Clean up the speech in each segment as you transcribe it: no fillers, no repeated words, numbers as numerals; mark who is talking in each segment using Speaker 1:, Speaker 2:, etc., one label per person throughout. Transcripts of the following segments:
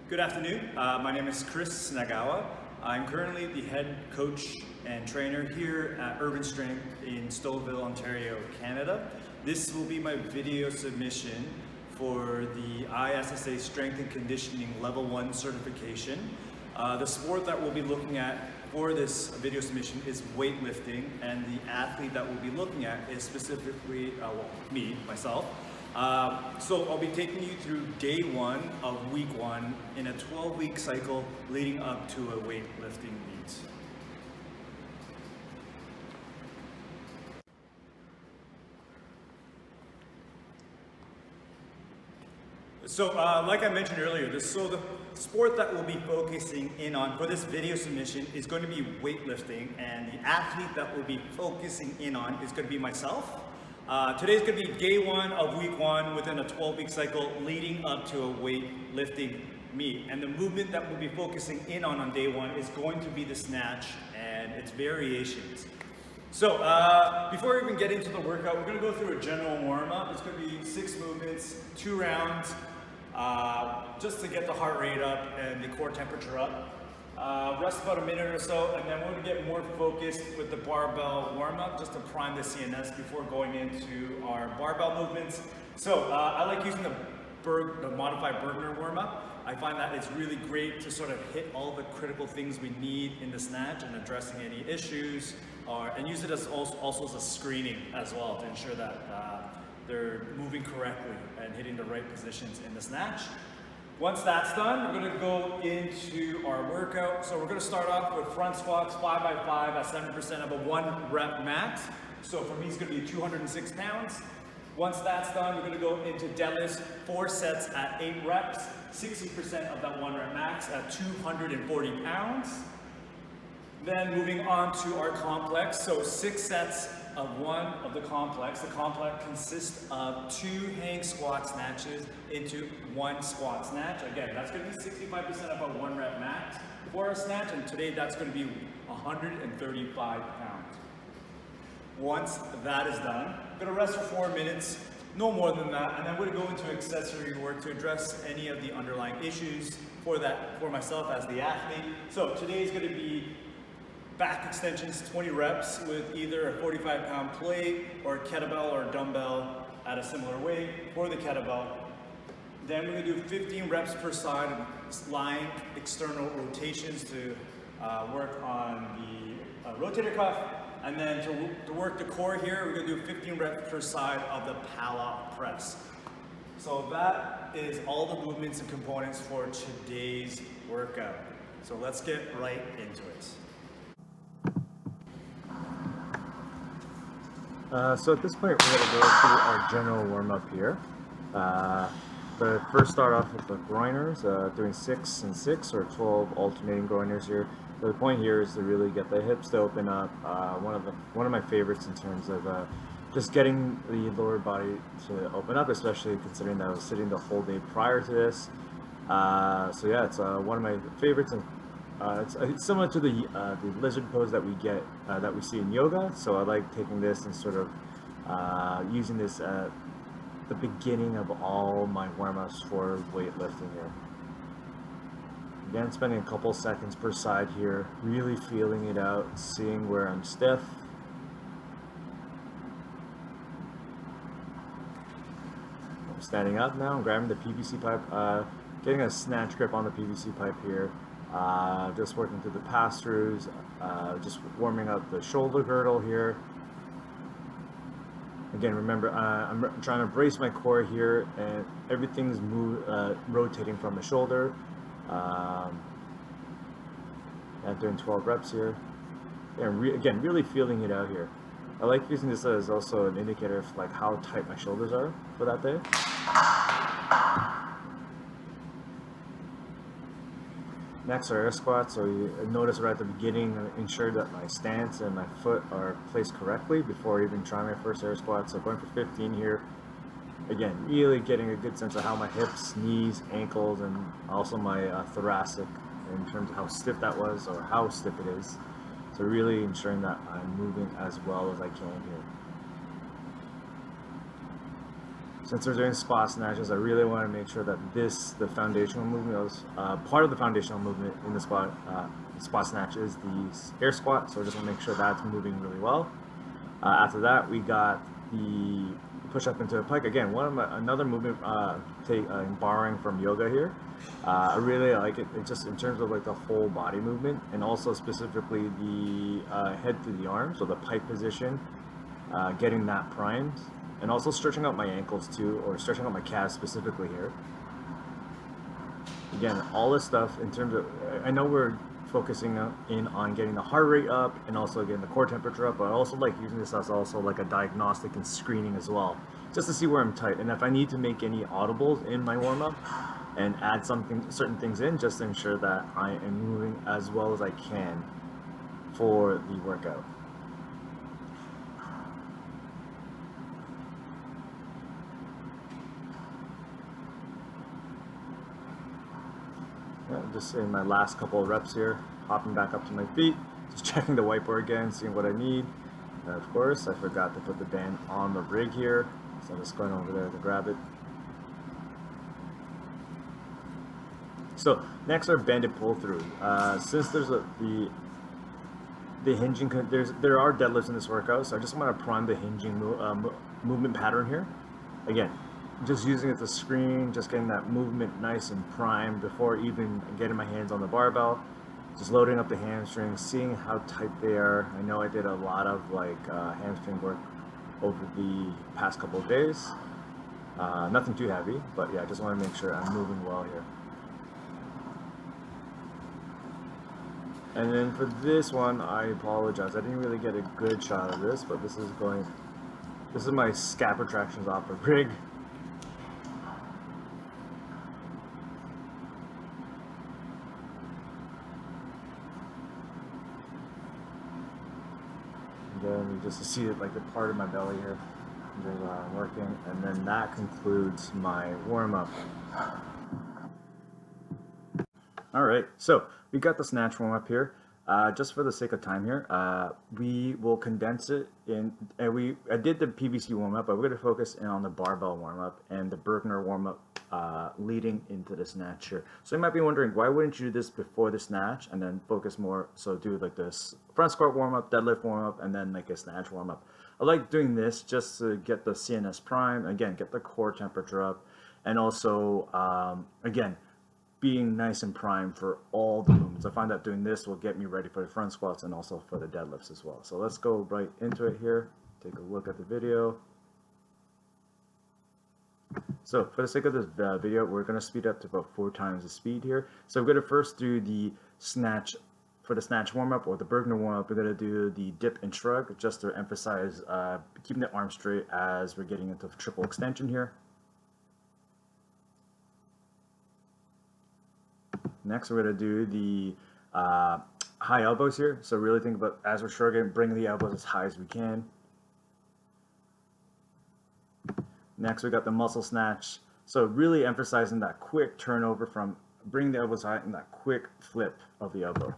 Speaker 1: Good afternoon. My name is Chris Nagawa. I'm currently the head coach and trainer here at Urban Strength in Stouffville, Ontario, Canada. This will be my video submission for the ISSA Strength and Conditioning Level 1 certification. The sport that we'll be looking at for this video submission is weightlifting, and the athlete that we'll be looking at is specifically, myself. So I'll be taking you through day one of week one in a 12-week cycle leading up to a weightlifting meet. So like I mentioned earlier, the sport that we'll be focusing in on for this video submission is going to be weightlifting, and the athlete that we'll be focusing in on is going to be myself. Today's going to be day one of week one within a 12-week cycle leading up to a weightlifting meet. And the movement that we'll be focusing in on day one is going to be the snatch and its variations. So before we even get into the workout, we're going to go through a general warm-up. It's going to be 6 movements, 2 rounds, just to get the heart rate up and the core temperature up. Rest about a minute or so, and then we're going to get more focused with the barbell warm-up just to prime the CNS before going into our barbell movements. So I like using the modified Bergner warm-up. I find that it's really great to sort of hit all the critical things we need in the snatch and addressing any issues, and use it as also as a screening as well to ensure that they're moving correctly and hitting the right positions in the snatch. Once that's done, we're going to go into our workout. So we're going to start off with front squats 5x5 at 7% of a 1 rep max. So for me, it's going to be 206 pounds. Once that's done, we're going to go into deadlifts, 4 sets at 8 reps, 60% of that 1 rep max at 240 pounds. Then moving on to our complex. So 6 sets of 1 of the complex. The complex consists of 2 hang squat snatches into 1 squat snatch. Again, that's going to be 65% of a 1 rep max for a snatch, and today that's going to be 135 pounds. Once that is done, I'm going to rest for 4 minutes, no more than that, and then we're going to go into accessory work to address any of the underlying issues for myself as the athlete. So today is going to be back extensions, 20 reps with either a 45-pound plate or a kettlebell or a dumbbell at a similar weight for the kettlebell. Then we're going to do 15 reps per side of lying external rotations to work on the rotator cuff. And then to work the core here, we're going to do 15 reps per side of the Pallof press. So that is all the movements and components for today's workout. So let's get right into it.
Speaker 2: So at this point, we're going to go through our general warm-up here. But first start off with the groiners, doing 6 and 6 or 12 alternating groiners here. So the point here is to really get the hips to open up. One of my favorites in terms of just getting the lower body to open up, especially considering that I was sitting the whole day prior to this. So yeah, it's one of my favorites, and it's similar to the lizard pose that we see in yoga. So I like taking this and sort of using this at the beginning of all my warm-ups for weightlifting here. Again, spending a couple seconds per side here, really feeling it out, seeing where I'm stiff. I'm standing up now, I'm grabbing the PVC pipe, getting a snatch grip on the PVC pipe here. Just working through the pass-throughs, just warming up the shoulder girdle here. Again, remember, I'm trying to brace my core here, and everything's rotating from the shoulder. And doing 12 reps here. And again, really feeling it out here. I like using this as also an indicator of like how tight my shoulders are for that day. Next are air squats, so you notice right at the beginning, ensure that my stance and my foot are placed correctly before even trying my first air squat. So going for 15 here. Again, really getting a good sense of how my hips, knees, ankles, and also my thoracic in terms of how stiff that was or how stiff it is. So really ensuring that I'm moving as well as I can here. since we're doing squat snatches, I really want to make sure that the foundational movement, is part of the foundational movement in the squat snatch is the air squat. So I just want to make sure that's moving really well. After that, we got the push up into a pike. Again, another movement borrowing from yoga here. I really like it. It just in terms of like the whole body movement, and also specifically the head to the arm, so the pike position, getting that primed, and also stretching out my ankles too, or stretching out my calves specifically here. Again, all this stuff in terms of, I know we're focusing in on getting the heart rate up and also getting the core temperature up, but I also like using this as also like a diagnostic and screening as well, just to see where I'm tight, and if I need to make any audibles in my warm-up and add certain things in, just to ensure that I am moving as well as I can for the workout. Just in my last couple of reps here, hopping back up to my feet, just checking the whiteboard again, seeing what I need. And of course, I forgot to put the band on the rig here, so I'm just going over there to grab it. So next are banded pull through. Since there's the hinging, there are deadlifts in this workout, so I just want to prime the hinging movement pattern here. Again, just using it to screen, just getting that movement nice and primed before even getting my hands on the barbell. Just loading up the hamstrings, seeing how tight they are. I know I did a lot of like hamstring work over the past couple of days. Nothing too heavy, but yeah, I just want to make sure I'm moving well here. And then for this one, I apologize. I didn't really get a good shot of this, but this is my scap retractions off the rig. Then you just see it like the part of my belly here, just working, and then that concludes my warm-up. All right, so we got the snatch warm-up here. Just for the sake of time here, we will condense it in. I did the PVC warm-up, but we're going to focus in on the barbell warm-up and the Bergner warm-up leading into the snatch here. So you might be wondering, why wouldn't you do this before the snatch and then focus more? So do like this front squat warm-up, deadlift warm-up, and then like a snatch warm-up. I like doing this just to get the CNS prime, again, get the core temperature up, and also again, being nice and primed for all the movements. I find that doing this will get me ready for the front squats and also for the deadlifts as well. So let's go right into it here. Take a look at the video. So for the sake of this video, we're going to speed up to about 4 times the speed here. So we're going to first do the snatch. For the snatch warm-up or the Bergner warm-up, we're going to do the dip and shrug just to emphasize keeping the arm straight as we're getting into triple extension here. Next, we're going to do the high elbows here. So really think about, as we're shrugging, bring the elbows as high as we can. Next, we got the muscle snatch. So really emphasizing that quick turnover from bringing the elbows high and that quick flip of the elbow.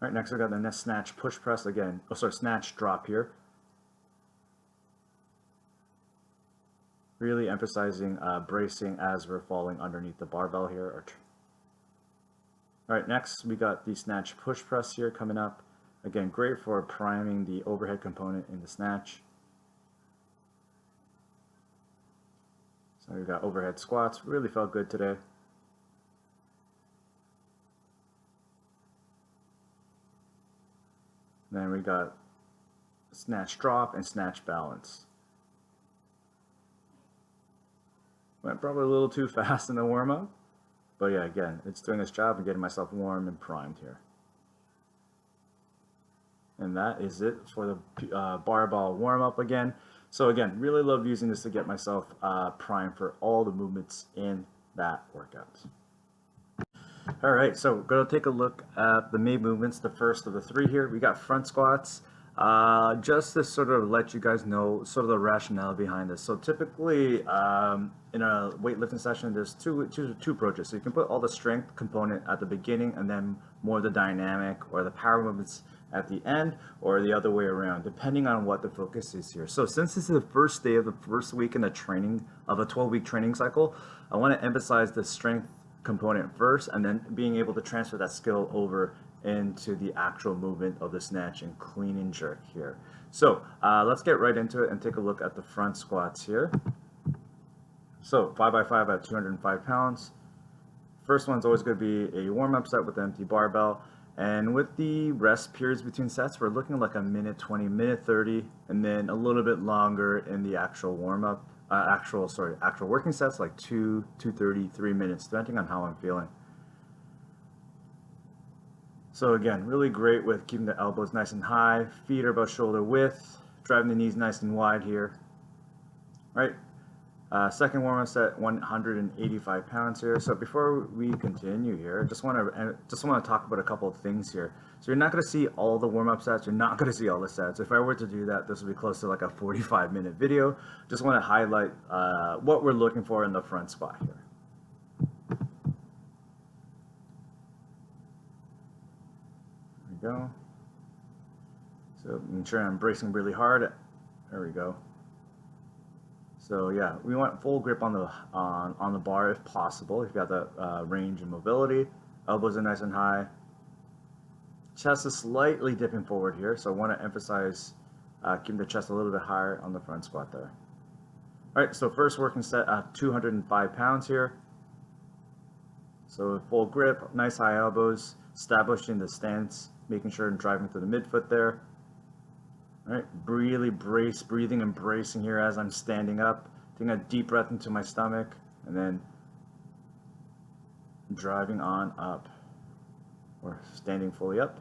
Speaker 2: All right, next we got the snatch push press again. Oh, sorry, snatch drop here. Really emphasizing bracing as we're falling underneath the barbell here. All right, next we got the snatch push press here coming up. Again, great for priming the overhead component in the snatch. So we got overhead squats. Really felt good today. Then we got snatch drop and snatch balance. Went probably a little too fast in the warm-up, but yeah, again, it's doing its job and getting myself warm and primed here. And that is it for the barbell warm-up again. So again, really love using this to get myself primed for all the movements in that workout. All right, so we're going to take a look at the main movements, the first of the 3 here. We got front squats. Just to sort of let you guys know sort of the rationale behind this. So typically, in a weightlifting session, there's two approaches. So you can put all the strength component at the beginning, and then more of the dynamic or the power movements at the end, or the other way around, depending on what the focus is here. So since this is the first day of the first week in the training of a 12-week training cycle, I want to emphasize the strength component first, and then being able to transfer that skill over into the actual movement of the snatch and clean and jerk here. So let's get right into it and take a look at the front squats here. So 5x5 at 205 pounds. First one's always going to be a warm-up set with the empty barbell. And with the rest periods between sets, we're looking like a minute 20, minute 30, and then a little bit longer in the actual warm-up, actual working sets, like 2:30, 3 minutes, depending on how I'm feeling. So again, really great with keeping the elbows nice and high, feet are about shoulder width, driving the knees nice and wide here. Right. Second warm-up set, 185 pounds here. So before we continue here, just want to talk about a couple of things here. So you're not going to see all the warm-up sets. You're not going to see all the sets. If I were to do that, this would be close to like a 45-minute video. Just want to highlight what we're looking for in the front squat here. There we go. So make sure I'm bracing really hard. There we go. So yeah, we want full grip on the bar if possible. If you got that range and mobility, elbows are nice and high. Chest is slightly dipping forward here, so I want to emphasize keeping the chest a little bit higher on the front squat there. All right, so first working set at 205 pounds here. So full grip, nice high elbows, establishing the stance, making sure I'm driving through the midfoot there. All right, really breathing and bracing here as I'm standing up. Taking a deep breath into my stomach, and then driving on up, or standing fully up.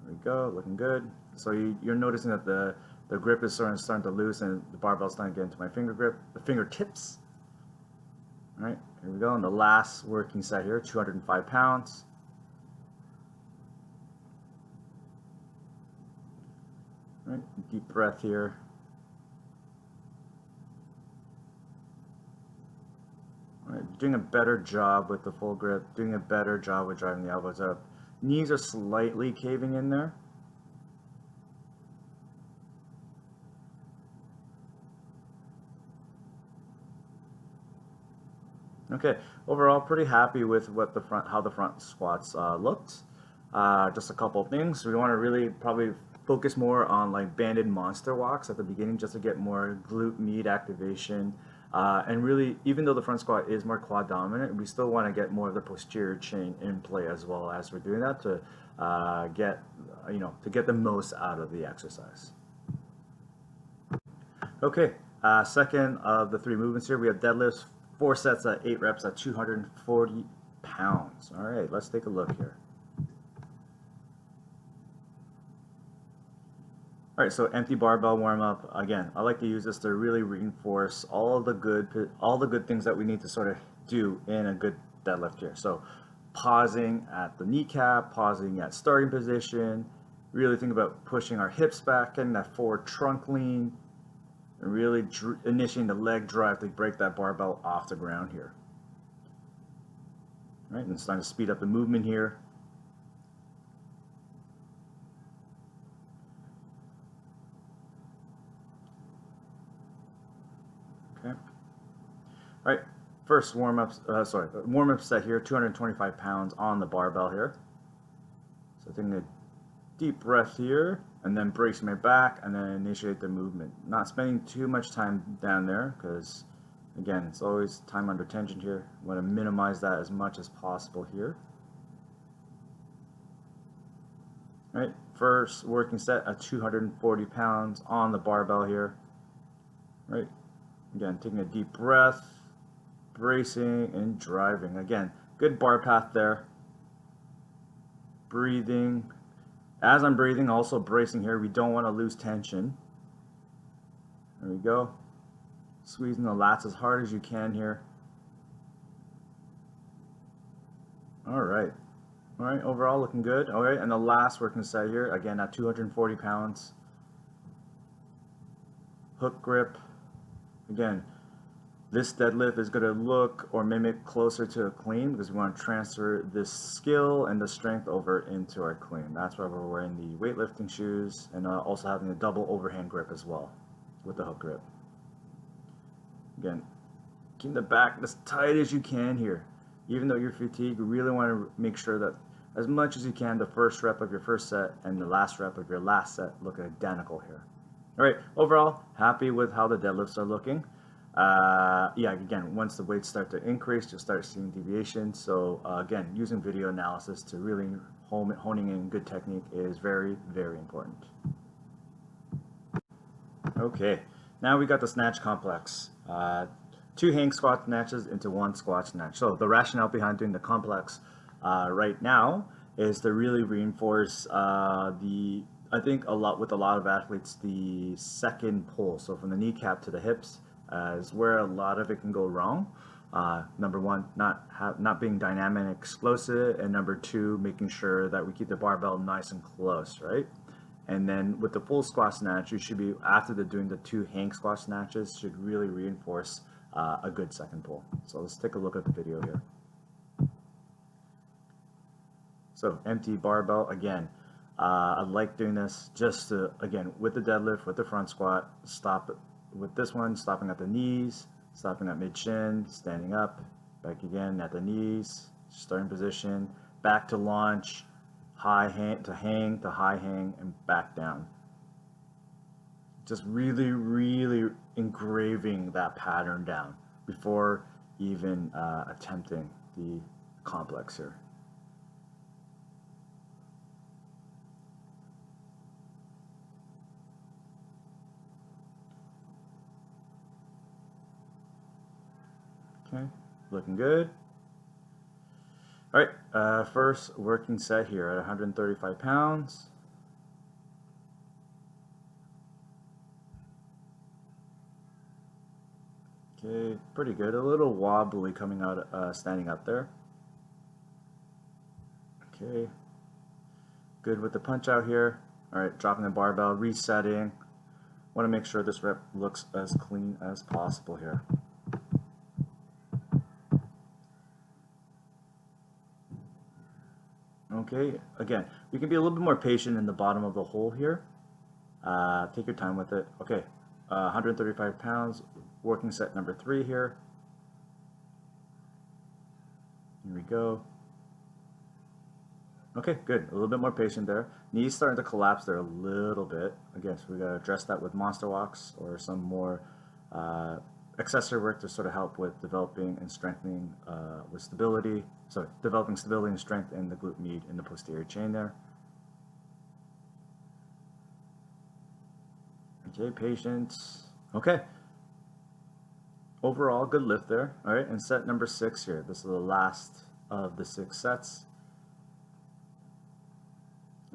Speaker 2: There we go, looking good. So you're noticing that the grip is starting to loose, and the barbell's starting to get into my finger grip, the fingertips. All right, here we go. And the last working set here, 205 pounds. All right, deep breath here. All right, doing a better job with the full grip, doing a better job with driving the elbows up. Knees are slightly caving in there. Okay, overall pretty happy with what how the front squats looked. Just a couple of things. We want to really probably focus more on like banded monster walks at the beginning, just to get more glute med activation. And really, even though the front squat is more quad dominant, we still want to get more of the posterior chain in play as well as we're doing that to get the most out of the exercise. Okay, second of the three movements here, we have deadlifts, 4 sets at 8 reps at 240 pounds. All right, let's take a look here. All right, so empty barbell warm up. Again, I like to use this to really reinforce all the good things that we need to sort of do in a good deadlift here. So pausing at the kneecap, pausing at starting position, really think about pushing our hips back, getting that forward trunk lean, and really initiating the leg drive to break that barbell off the ground here. All right, and it's time to speed up the movement here. Okay. All right, first warm-up set here, 225 pounds on the barbell here. So taking a deep breath here, and then brace my back, and then initiate the movement. Not spending too much time down there, because again, it's always time under tension here. I want to minimize that as much as possible here. All right, first working set at 240 pounds on the barbell here. All right. Again, taking a deep breath, bracing and driving. Again, good bar path there. Breathing. As I'm breathing, also bracing here. We don't want to lose tension. There we go. Squeezing the lats as hard as you can here. All right. All right, overall looking good. All right, and the last working set here, again at 240 pounds. Hook grip. Again, this deadlift is going to look or mimic closer to a clean because we want to transfer this skill and the strength over into our clean. That's why we're wearing the weightlifting shoes and also having a double overhand grip as well with the hook grip. Again, keep the back as tight as you can here. Even though you're fatigued, you really want to make sure that as much as you can, the first rep of your first set and the last rep of your last set look identical here. All right, overall, happy with how the deadlifts are looking. Yeah, again, once the weights start to increase, you'll start seeing deviation. So again, using video analysis to really honing in good technique is very, very important. Okay, now we got the snatch complex. 2 hang squat snatches into 1 squat snatch. So the rationale behind doing the complex right now is to really reinforce I think with a lot of athletes, the second pull. So from the kneecap to the hips is where a lot of it can go wrong. Number one, not being dynamic and explosive, and number two, making sure that we keep the barbell nice and close, right? And then with the full squat snatch, you should be, after doing the 2 hang squat snatches, should really reinforce a good second pull. So let's take a look at the video here. So empty barbell again. I like doing this just to, again, with the deadlift, with the front squat, stop with this one, stopping at the knees, stopping at mid shin, standing up, back again at the knees, starting position, back to launch, high hang to hang to high hang, and back down. Just really, really engraving that pattern down before even attempting the complex here. Okay, looking good. All right, first working set here at 135 pounds. Okay, pretty good. A little wobbly coming out, standing up there. Okay, good with the punch out here. All right, dropping the barbell, resetting. Want to make sure this rep looks as clean as possible here. Okay, again, you can be a little bit more patient in the bottom of the hole here. Take your time with it. Okay, 135 pounds, working set number 3 here. Here we go. Okay, good. A little bit more patient there. Knees starting to collapse there a little bit. Again, so we gotta address that with monster walks or some more accessory work to sort of help with developing and strengthening with stability. Sorry, developing stability and strength in the glute med in the posterior chain there. Okay, patience. Okay. Overall, good lift there. All right, and set number 6 here. This is the last of the 6 sets.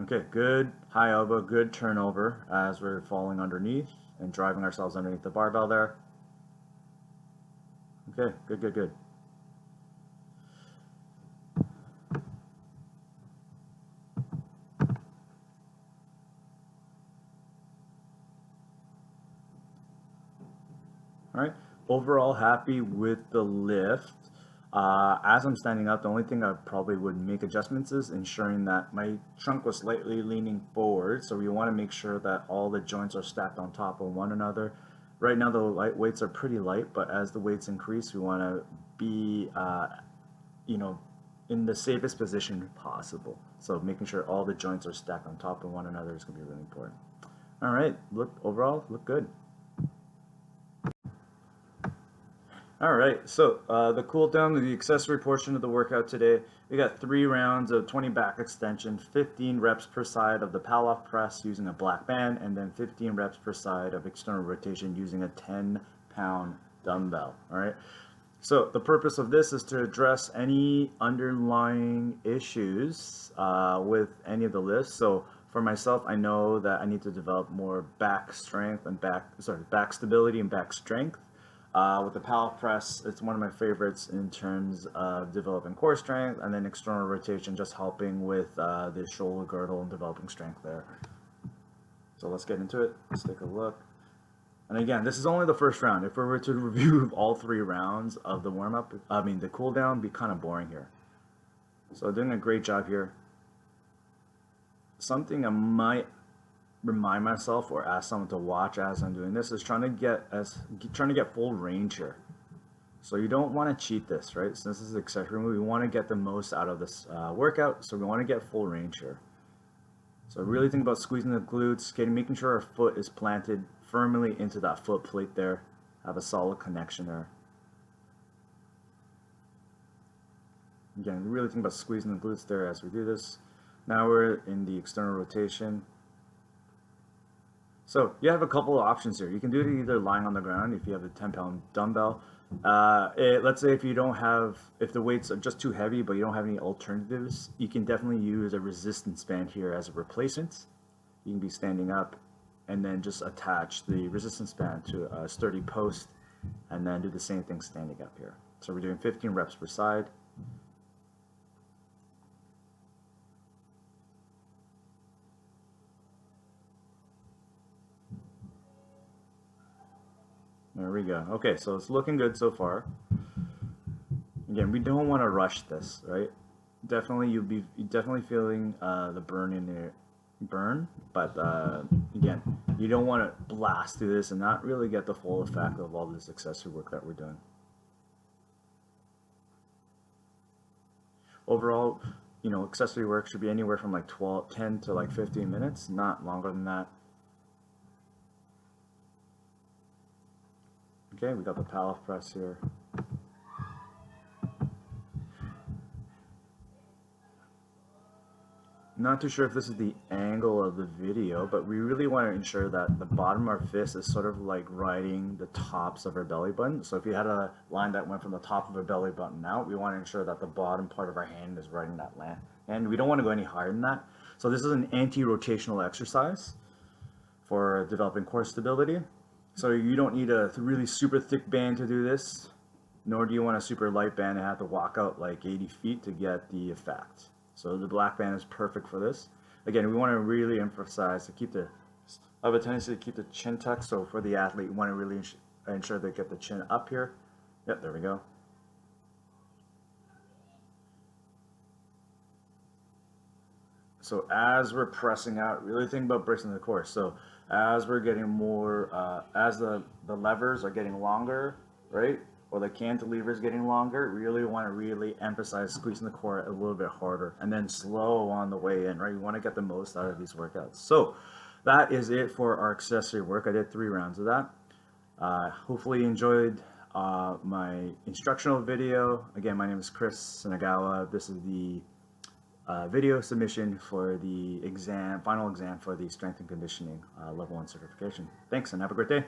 Speaker 2: Okay, good high elbow, good turnover as we're falling underneath and driving ourselves underneath the barbell there. Okay, good, good, good. All right, overall happy with the lift. As I'm standing up, the only thing I probably would make adjustments is ensuring that my trunk was slightly leaning forward. So we want to make sure that all the joints are stacked on top of one another. Right now the light weights are pretty light, but as the weights increase, we want to be, you know, in the safest position possible. So making sure all the joints are stacked on top of one another is going to be really important. All right, overall, look good. All right, so the cool down, the accessory portion of the workout today, we got 3 rounds of 20 back extension, 15 reps per side of the Palloff press using a black band, and then 15 reps per side of external rotation using a 10-pound dumbbell. All right, so the purpose of this is to address any underlying issues with any of the lifts. So for myself, I know that I need to develop more back strength and back stability and back strength. With the pallet press, it's one of my favorites in terms of developing core strength, and then external rotation just helping with the shoulder girdle and developing strength there. So let's get into it. Let's take a look. And again, this is only the first round. If we were to review all 3 rounds of the warm-up, the cool-down, be kind of boring here. So doing a great job here. Something I might remind myself or ask someone to watch as I'm doing this is trying to get full range here. So you don't want to cheat this, right? Since this is accessory move, we want to get the most out of this workout, so we want to get full range here. So really think about squeezing the glutes, making sure our foot is planted firmly into that foot plate there. Have a solid connection there. Again, really think about squeezing the glutes there as we do this. Now we're in the external rotation. So you have a couple of options here. You can do it either lying on the ground if you have a 10-pound dumbbell. Let's say if the weights are just too heavy but you don't have any alternatives, you can definitely use a resistance band here as a replacement. You can be standing up and then just attach the resistance band to a sturdy post and then do the same thing standing up here. So we're doing 15 reps per side. There we go. Okay, so it's looking good so far. Again, we don't want to rush this, right? Definitely, you're definitely feeling the burn in there, but again, you don't want to blast through this and not really get the full effect of all this accessory work that we're doing. Overall, accessory work should be anywhere from like 10 to like 15 minutes, not longer than that. Okay, we got the pallet press here. Not too sure if this is the angle of the video, but we really want to ensure that the bottom of our fist is sort of like riding the tops of our belly button. So if you had a line that went from the top of our belly button out, we want to ensure that the bottom part of our hand is riding that line. And we don't want to go any higher than that. So this is an anti-rotational exercise for developing core stability. So you don't need a really super thick band to do this, nor do you want a super light band and have to walk out like 80 feet to get the effect. So the black band is perfect for this. Again, we want to really emphasize I have a tendency to keep the chin tucked, so for the athlete, you want to really ensure they get the chin up here. Yep, there we go. So as we're pressing out, really think about bracing the core. So as we're getting more, as the levers are getting longer, right? Or the cantilever is getting longer, really want to emphasize squeezing the core a little bit harder and then slow on the way in, right? You want to get the most out of these workouts. So that is it for our accessory work. I did 3 rounds of that. Hopefully you enjoyed my instructional video. Again, my name is Chris Sanagawa. This is the video submission for the final exam for the Strength and Conditioning Level 1 certification. Thanks and have a great day.